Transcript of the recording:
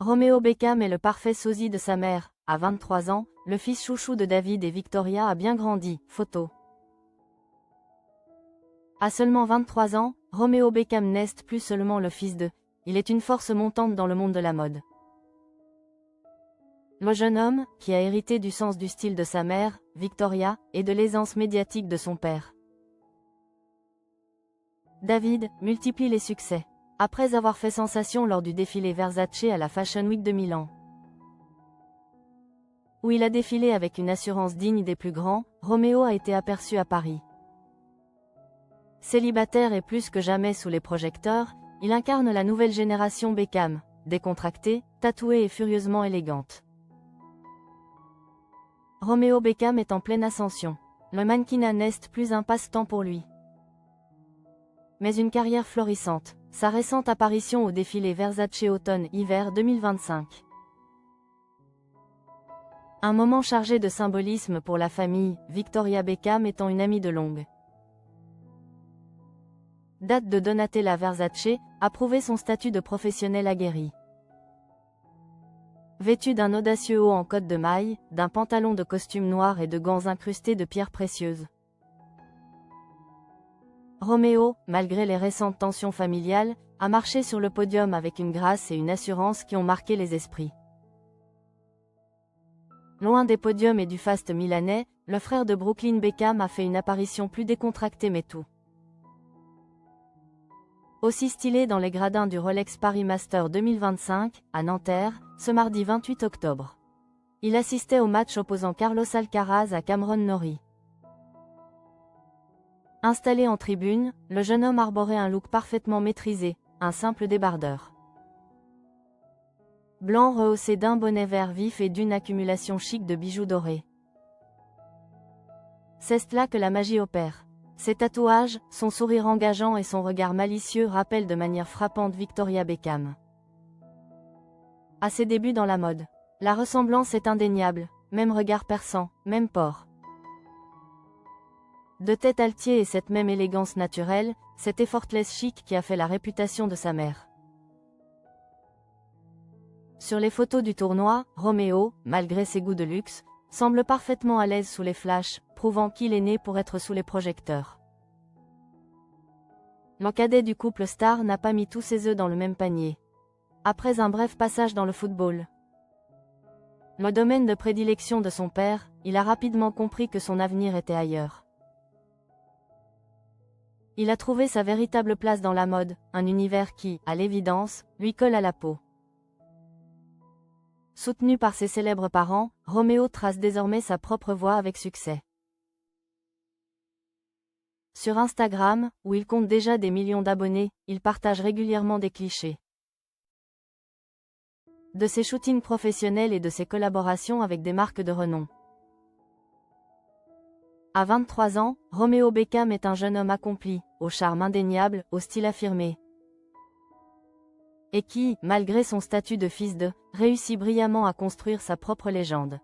Romeo Beckham est le parfait sosie de sa mère. À 23 ans, le fils chouchou de David et Victoria a bien grandi. Photo. À seulement 23 ans, Romeo Beckham n'est plus seulement le fils de, il est une force montante dans le monde de la mode. Le jeune homme, qui a hérité du sens du style de sa mère, Victoria, et de l'aisance médiatique de son père. David multiplie les succès. Après avoir fait sensation lors du défilé Versace à la Fashion Week de Milan, où il a défilé avec une assurance digne des plus grands, Romeo a été aperçu à Paris. Célibataire et plus que jamais sous les projecteurs, il incarne la nouvelle génération Beckham, décontractée, tatouée et furieusement élégante. Romeo Beckham est en pleine ascension. Le mannequinat n'est plus un passe-temps pour lui, mais une carrière florissante. Sa récente apparition au défilé Versace automne-hiver 2025. Un moment chargé de symbolisme pour la famille, Victoria Beckham étant une amie de longue date de Donatella Versace, a prouvé son statut de professionnel aguerri. Vêtue d'un audacieux haut en côte de maille, d'un pantalon de costume noir et de gants incrustés de pierres précieuses, Romeo, malgré les récentes tensions familiales, a marché sur le podium avec une grâce et une assurance qui ont marqué les esprits. Loin des podiums et du faste milanais, le frère de Brooklyn Beckham a fait une apparition plus décontractée mais tout aussi stylé dans les gradins du Rolex Paris Master 2025, à Nanterre, ce mardi 28 octobre. Il assistait au match opposant Carlos Alcaraz à Cameron Norrie. Installé en tribune, le jeune homme arborait un look parfaitement maîtrisé, un simple débardeur blanc rehaussé d'un bonnet vert vif et d'une accumulation chic de bijoux dorés. C'est là que la magie opère. Ses tatouages, son sourire engageant et son regard malicieux rappellent de manière frappante Victoria Beckham. À ses débuts dans la mode, la ressemblance est indéniable, même regard perçant, même port de tête altier et cette même élégance naturelle, cet effortless chic qui a fait la réputation de sa mère. Sur les photos du tournoi, Romeo, malgré ses goûts de luxe, semble parfaitement à l'aise sous les flashs, prouvant qu'il est né pour être sous les projecteurs. Le cadet du couple star n'a pas mis tous ses œufs dans le même panier. Après un bref passage dans le football, le domaine de prédilection de son père, il a rapidement compris que son avenir était ailleurs. Il a trouvé sa véritable place dans la mode, un univers qui, à l'évidence, lui colle à la peau. Soutenu par ses célèbres parents, Romeo trace désormais sa propre voie avec succès. Sur Instagram, où il compte déjà des millions d'abonnés, il partage régulièrement des clichés de ses shootings professionnels et de ses collaborations avec des marques de renom. À 23 ans, Romeo Beckham est un jeune homme accompli, au charme indéniable, au style affirmé, et qui, malgré son statut de fils de, réussit brillamment à construire sa propre légende.